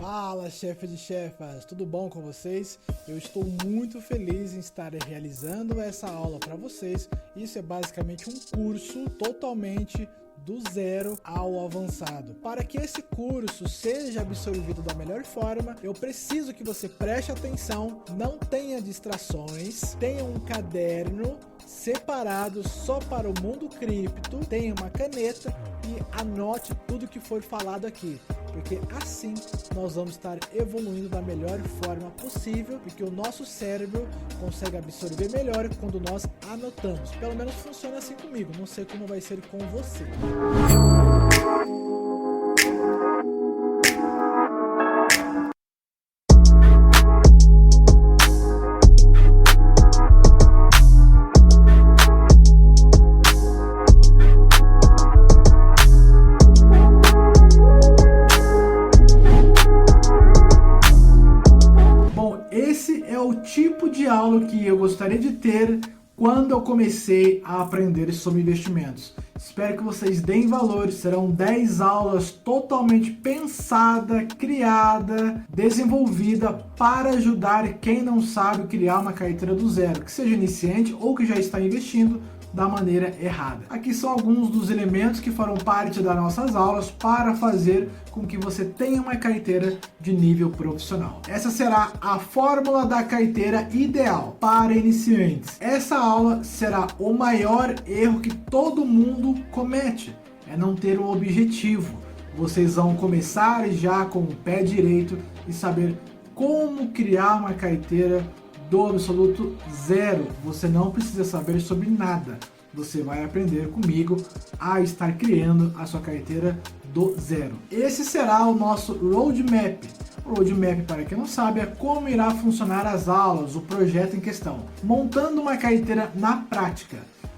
Fala, chefe de chefas, tudo bom com vocês? Eu estou muito feliz em estar realizando essa aula para vocês. Isso é basicamente um curso totalmente do zero ao avançado. Para que esse curso seja absorvido da melhor forma, eu preciso que você preste atenção, não tenha distrações, tenha um caderno separado só para o mundo cripto, tenha uma caneta e anote tudo que for falado aqui, porque assim nós vamos estar evoluindo da melhor forma possível, porque o nosso cérebro consegue absorver melhor quando nós anotamos. Pelo menos funciona assim comigo, não sei como vai ser com você. Esse é o tipo de aula que eu gostaria de ter quando eu comecei a aprender sobre investimentos. Espero que vocês deem valor, serão 10 aulas totalmente pensada, criada, desenvolvida para ajudar quem não sabe criar uma carteira do zero, que seja iniciante ou que já está investindo da maneira errada. Aqui são alguns dos elementos que farão parte das nossas aulas para fazer com que você tenha uma carteira de nível profissional. Essa será a fórmula da carteira ideal para iniciantes. Essa aula será o maior erro que todo mundo comete, é não ter um objetivo. Vocês vão começar já com o pé direito e saber como criar uma carteira do absoluto zero. Você não precisa saber sobre nada. Você vai aprender comigo a estar criando a sua carteira do zero. Esse será o nosso roadmap. O roadmap, para quem não sabe, é como irá funcionar as aulas, o projeto em questão. Montando uma carteira na prática.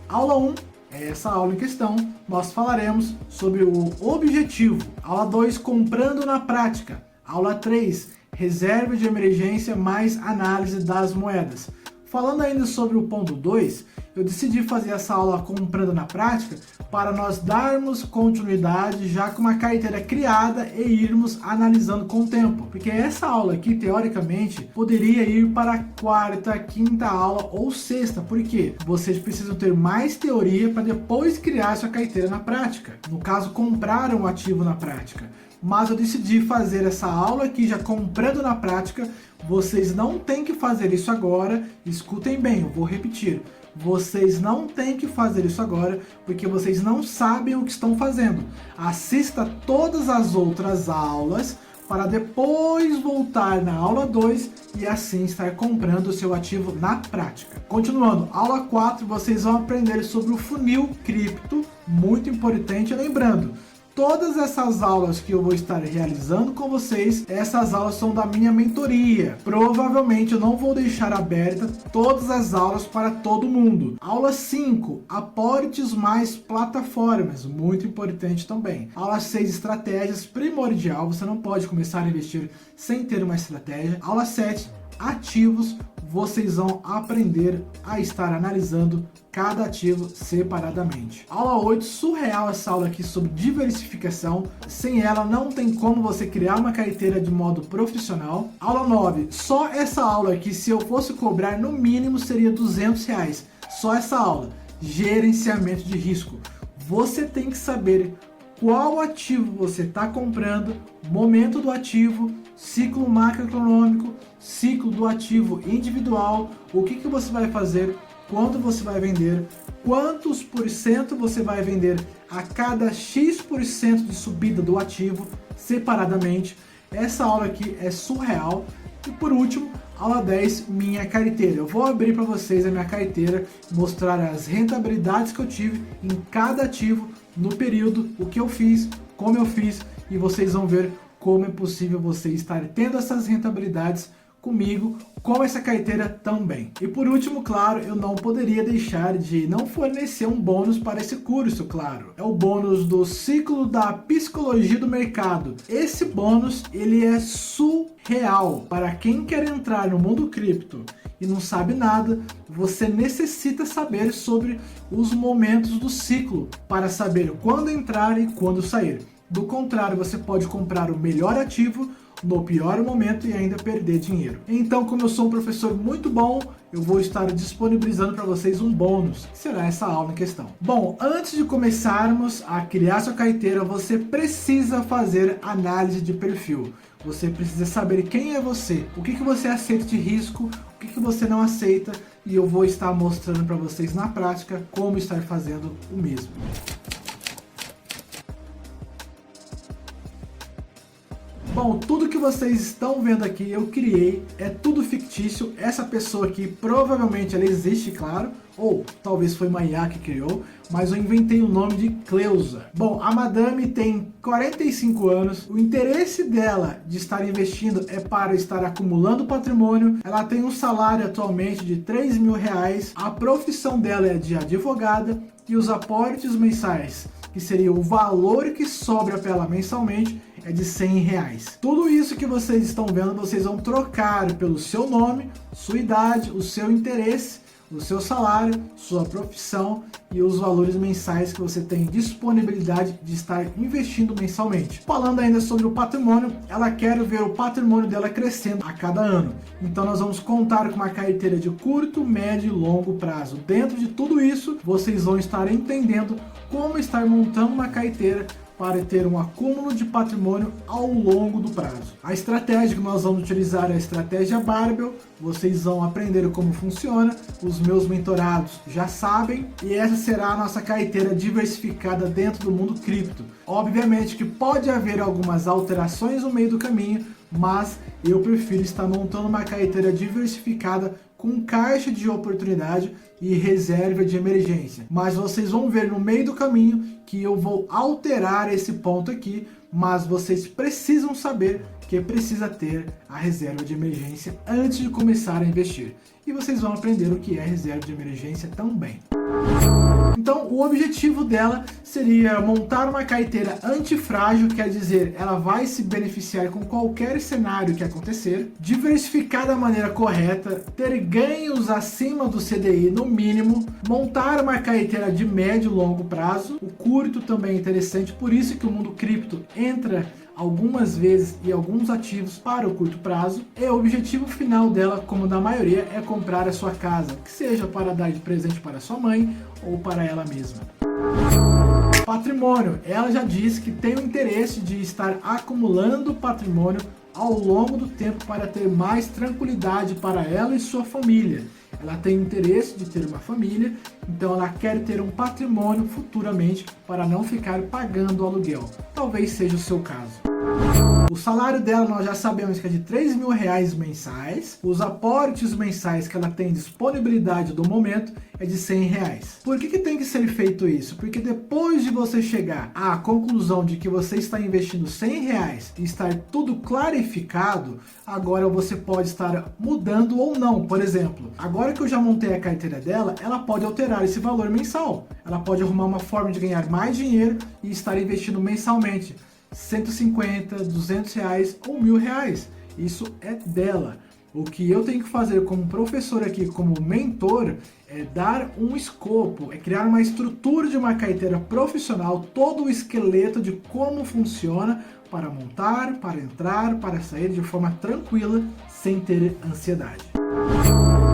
Aula 1 é essa aula em questão. Nós falaremos sobre o objetivo. Aula 2, comprando na prática. Aula 3, reserva de emergência mais análise das moedas. Falando ainda sobre o ponto 2, eu decidi fazer essa aula comprando na prática para nós darmos continuidade já com uma carteira criada e irmos analisando com o tempo. Porque essa aula aqui, teoricamente, poderia ir para a quarta, quinta aula ou sexta. Por quê? Vocês precisam ter mais teoria para depois criar sua carteira na prática. No caso, comprar um ativo na prática. Mas eu decidi fazer essa aula aqui já comprando na prática. Vocês não têm que fazer isso agora, escutem bem, eu vou repetir. Vocês não têm que fazer isso agora, porque vocês não sabem o que estão fazendo. Assista todas as outras aulas, para depois voltar na aula 2 e assim estar comprando o seu ativo na prática. Continuando, aula 4, vocês vão aprender sobre o funil cripto, muito importante, lembrando. Todas essas aulas que eu vou estar realizando com vocês, essas aulas são da minha mentoria. Provavelmente eu não vou deixar aberta todas as aulas para todo mundo. Aula 5, aportes mais plataformas, muito importante também. Aula 6, estratégias, primordial, você não pode começar a investir sem ter uma estratégia. Aula 7, ativos, vocês vão aprender a estar analisando cada ativo separadamente. Aula 8, surreal essa aula aqui sobre diversificação. Sem ela não tem como você criar uma carteira de modo profissional. Aula 9, só essa aula aqui, se eu fosse cobrar no mínimo seria R$200. Só essa aula, gerenciamento de risco. Você tem que saber qual ativo você está comprando, momento do ativo, ciclo macroeconômico, ciclo do ativo individual, o que você vai fazer, quando você vai vender, quantos por cento você vai vender a cada X% de subida do ativo separadamente. Essa aula aqui é surreal. E por último, aula 10, minha carteira. Eu vou abrir para vocês a minha carteira, mostrar as rentabilidades que eu tive em cada ativo no período, o que eu fiz, como eu fiz, e vocês vão ver como é possível você estar tendo essas rentabilidades comigo, com essa carteira também. E por último, claro, eu não poderia deixar de não fornecer um bônus para esse curso, claro. É o bônus do ciclo da psicologia do mercado. Esse bônus, ele é surreal. Para quem quer entrar no mundo cripto e não sabe nada, você necessita saber sobre os momentos do ciclo para saber quando entrar e quando sair. Do contrário, você pode comprar o melhor ativo no pior momento e ainda perder dinheiro. Então, como eu sou um professor muito bom, eu vou estar disponibilizando para vocês um bônus, que será essa aula em questão. Bom, antes de começarmos a criar sua carteira, você precisa fazer análise de perfil. Você precisa saber quem é você, o que você aceita de risco, o que você não aceita, e eu vou estar mostrando para vocês na prática como estar fazendo o mesmo. Bom, tudo que vocês estão vendo aqui eu criei, é tudo fictício. Essa pessoa aqui provavelmente ela existe, claro, ou talvez foi uma IA que criou, mas eu inventei o nome de Cleusa. Bom, a madame tem 45 anos, o interesse dela de estar investindo é para estar acumulando patrimônio, ela tem um salário atualmente de R$3.000, a profissão dela é de advogada e os aportes mensais, que seria o valor que sobra para ela mensalmente, é de R$100. Tudo isso que vocês estão vendo, vocês vão trocar pelo seu nome, sua idade, o seu interesse, o seu salário, sua profissão e os valores mensais que você tem disponibilidade de estar investindo mensalmente. Falando ainda sobre o patrimônio, ela quer ver o patrimônio dela crescendo a cada ano. Então nós vamos contar com uma carteira de curto, médio e longo prazo. Dentro de tudo isso, vocês vão estar entendendo como estar montando uma carteira para ter um acúmulo de patrimônio ao longo do prazo. A estratégia que nós vamos utilizar é a estratégia Barbell. Vocês vão aprender como funciona, os meus mentorados já sabem, e essa será a nossa carteira diversificada dentro do mundo cripto. Obviamente que pode haver algumas alterações no meio do caminho, mas eu prefiro estar montando uma carteira diversificada com caixa de oportunidade e reserva de emergência. Mas vocês vão ver no meio do caminho que eu vou alterar esse ponto aqui, mas vocês precisam saber que precisa ter a reserva de emergência antes de começar a investir. E vocês vão aprender o que é reserva de emergência também. Então, o objetivo dela seria montar uma carteira antifrágil, quer dizer, ela vai se beneficiar com qualquer cenário que acontecer, diversificar da maneira correta, ter ganhos acima do CDI no mínimo, montar uma carteira de médio e longo prazo, o curto também é interessante, por isso que o mundo cripto entra algumas vezes e alguns ativos para o curto prazo, e o objetivo final dela, como da maioria, é comprar a sua casa, que seja para dar de presente para sua mãe ou para ela mesma. Patrimônio, ela já disse que tem o interesse de estar acumulando patrimônio ao longo do tempo para ter mais tranquilidade para ela e sua família. Ela tem interesse de ter uma família, então ela quer ter um patrimônio futuramente para não ficar pagando aluguel. Talvez seja o seu caso. O salário dela nós já sabemos que é de R$3.000 mensais. Os aportes mensais que ela tem disponibilidade do momento é de R$100. Por que tem que ser feito isso? Porque depois de você chegar à conclusão de que você está investindo R$100 e estar tudo clarificado, agora você pode estar mudando ou não. Por exemplo, agora que eu já montei a carteira dela, ela pode alterar esse valor mensal. Ela pode arrumar uma forma de ganhar mais dinheiro e estar investindo mensalmente. R$150, R$200 ou R$1.000. Isso é dela. O que eu tenho que fazer como professor aqui, como mentor, é dar um escopo, é criar uma estrutura de uma carteira profissional, todo o esqueleto de como funciona para montar, para entrar, para sair de forma tranquila, sem ter ansiedade.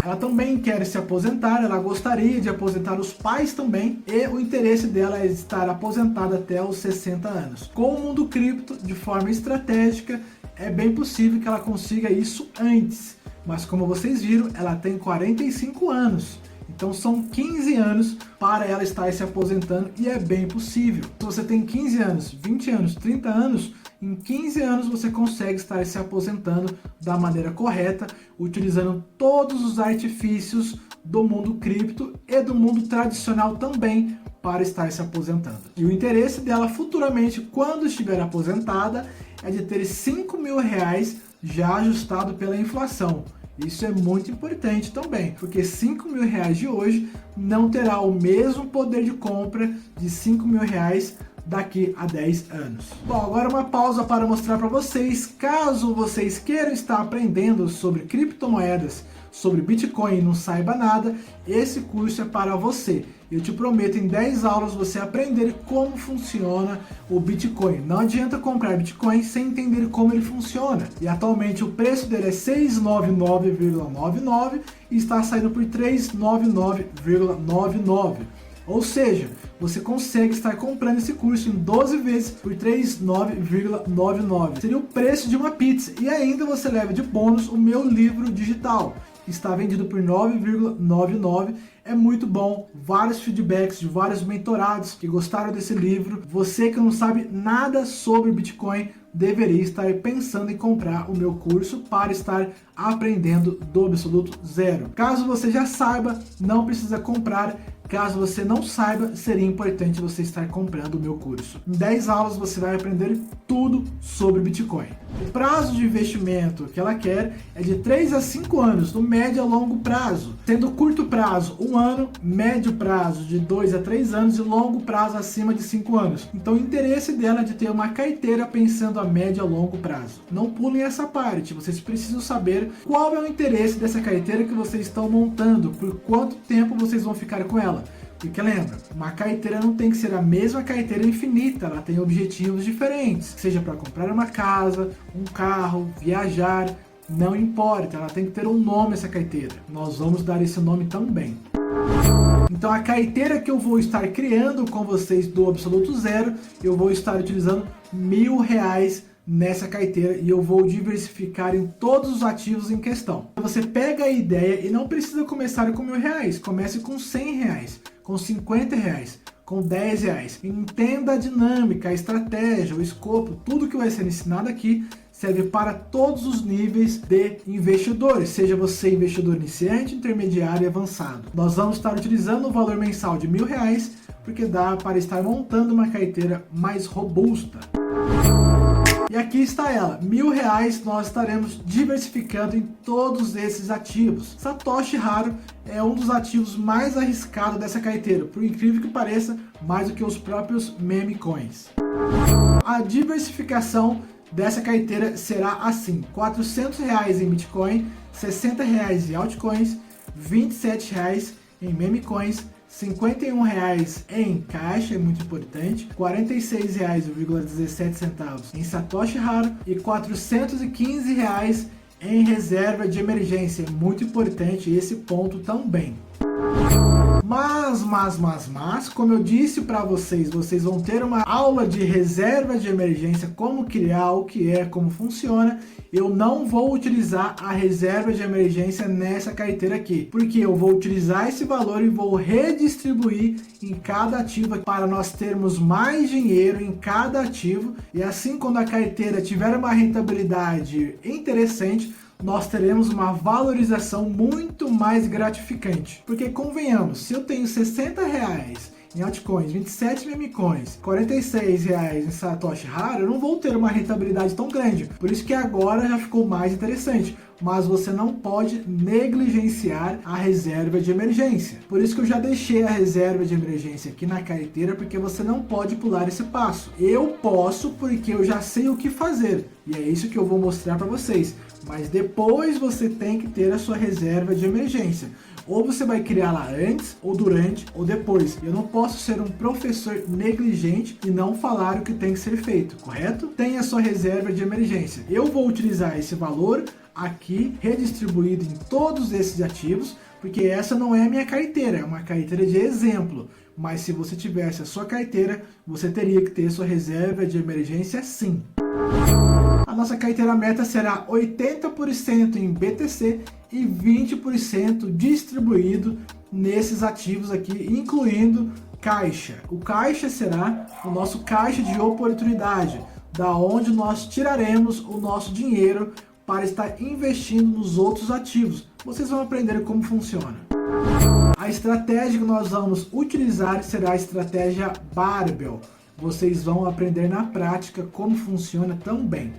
Ela também quer se aposentar, ela gostaria de aposentar os pais também, e o interesse dela é estar aposentada até os 60 anos. Com o mundo cripto, de forma estratégica, é bem possível que ela consiga isso antes, mas como vocês viram, ela tem 45 anos. Então são 15 anos para ela estar se aposentando e é bem possível. Se você tem 15 anos, 20 anos, 30 anos, em 15 anos você consegue estar se aposentando da maneira correta, utilizando todos os artifícios do mundo cripto e do mundo tradicional também para estar se aposentando. E o interesse dela futuramente, quando estiver aposentada, é de ter R$5.000 já ajustado pela inflação. Isso é muito importante também, porque R$5.000 de hoje não terá o mesmo poder de compra de R$5.000 daqui a 10 anos. Bom, agora uma pausa para mostrar para vocês, caso vocês queiram estar aprendendo sobre criptomoedas, sobre Bitcoin e não saiba nada, esse curso é para você. Eu te prometo, em 10 aulas você aprender como funciona o Bitcoin. Não adianta comprar Bitcoin sem entender como ele funciona. E atualmente o preço dele é 699,99 e está saindo por 399,99. Ou seja, você consegue estar comprando esse curso em 12 vezes por 399,99. Seria o preço de uma pizza. E ainda você leva de bônus o meu livro digital. Está vendido por 9,99. É muito bom, vários feedbacks de vários mentorados que gostaram desse livro. Você que não sabe nada sobre Bitcoin deveria estar pensando em comprar o meu curso para estar aprendendo do absoluto zero. Caso você já saiba, não precisa comprar. Caso você não saiba, seria importante você estar comprando o meu curso. Em 10 aulas você vai aprender tudo sobre Bitcoin. O prazo de investimento que ela quer é de 3 a 5 anos, no médio a longo prazo. Sendo curto prazo 1 ano, médio prazo de 2 a 3 anos e longo prazo acima de 5 anos. Então o interesse dela é de ter uma carteira pensando a médio a longo prazo. Não pulem essa parte, vocês precisam saber qual é o interesse dessa carteira que vocês estão montando, por quanto tempo vocês vão ficar com ela. Porque lembra, uma carteira não tem que ser a mesma carteira infinita, ela tem objetivos diferentes, seja para comprar uma casa, um carro, viajar, não importa, ela tem que ter um nome essa carteira. Nós vamos dar esse nome também. Então a carteira que eu vou estar criando com vocês do absoluto zero, eu vou estar utilizando R$1.000 nessa carteira e eu vou diversificar em todos os ativos em questão. Você pega a ideia e não precisa começar com R$1.000, comece com R$100, com R$50, com R$10. Entenda a dinâmica, a estratégia, o escopo, tudo que vai ser ensinado aqui serve para todos os níveis de investidores, seja você investidor iniciante, intermediário e avançado. Nós vamos estar utilizando o valor mensal de R$1.000 porque dá para estar montando uma carteira mais robusta. E aqui está ela, R$1.000 nós estaremos diversificando em todos esses ativos. Satoshi Haro é um dos ativos mais arriscados dessa carteira, por incrível que pareça, mais do que os próprios meme coins. A diversificação dessa carteira será assim, R$400 em Bitcoin, R$60 em altcoins, R$27 em meme coins, R$51 em caixa, é muito importante, R$46,17 em Satoshi Haro e R$415 em reserva de emergência, é muito importante esse ponto também. Mas, como eu disse para vocês, vocês vão ter uma aula de reserva de emergência, como criar, o que é, como funciona. Eu não vou utilizar a reserva de emergência nessa carteira aqui, porque eu vou utilizar esse valor e vou redistribuir em cada ativo para nós termos mais dinheiro em cada ativo. E assim, quando a carteira tiver uma rentabilidade interessante, nós teremos uma valorização muito mais gratificante. Porque convenhamos, se eu tenho R$60 em altcoins, 27 meme coins, R$46 em Satoshi Haro, eu não vou ter uma rentabilidade tão grande. Por isso que agora já ficou mais interessante. Mas você não pode negligenciar a reserva de emergência. Por isso que eu já deixei a reserva de emergência aqui na carteira, porque você não pode pular esse passo. Eu posso porque eu já sei o que fazer. E é isso que eu vou mostrar para vocês. Mas depois você tem que ter a sua reserva de emergência. Ou você vai criá-la antes, ou durante, ou depois. Eu não posso ser um professor negligente e não falar o que tem que ser feito, correto? Tenha a sua reserva de emergência. Eu vou utilizar esse valor aqui, redistribuído em todos esses ativos, porque essa não é a minha carteira, é uma carteira de exemplo. Mas se você tivesse a sua carteira, você teria que ter sua reserva de emergência sim. A nossa carteira meta será 80% em BTC e 20% distribuído nesses ativos aqui, incluindo caixa. O caixa será o nosso caixa de oportunidade, da onde nós tiraremos o nosso dinheiro para estar investindo nos outros ativos. Vocês vão aprender como funciona. A estratégia que nós vamos utilizar será a estratégia Barbell. Vocês vão aprender na prática como funciona também.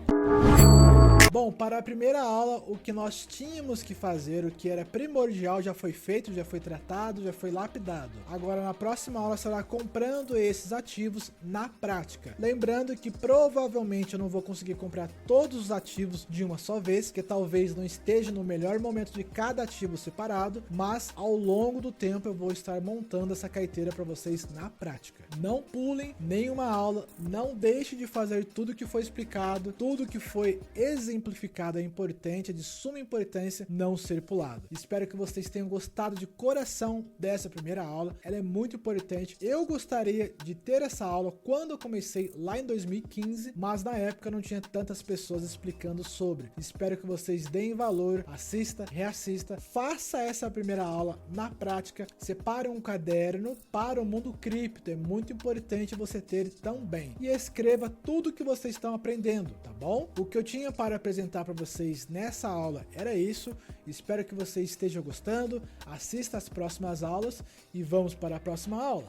Bom, para a primeira aula, o que nós tínhamos que fazer, o que era primordial, já foi feito, já foi tratado, já foi lapidado. Agora, na próxima aula, será comprando esses ativos na prática. Lembrando que provavelmente eu não vou conseguir comprar todos os ativos de uma só vez, que talvez não esteja no melhor momento de cada ativo separado, mas ao longo do tempo eu vou estar montando essa carteira para vocês na prática. Não pulem nenhuma aula, não deixe de fazer tudo que foi explicado, tudo que foi exemplificado é importante, é de suma importância não ser pulado. Espero que vocês tenham gostado de coração dessa primeira aula, ela é muito importante. Eu gostaria de ter essa aula quando eu comecei lá em 2015, mas na época não tinha tantas pessoas explicando sobre. Espero que vocês deem valor, assista, reassista, faça essa primeira aula na prática, separe um caderno para o mundo cripto, é muito importante você ter também. E escreva tudo que vocês estão aprendendo, tá bom? O que eu tinha para apresentar para vocês nessa aula era isso. Espero que vocês estejam gostando, assista as próximas aulas e vamos para a próxima aula.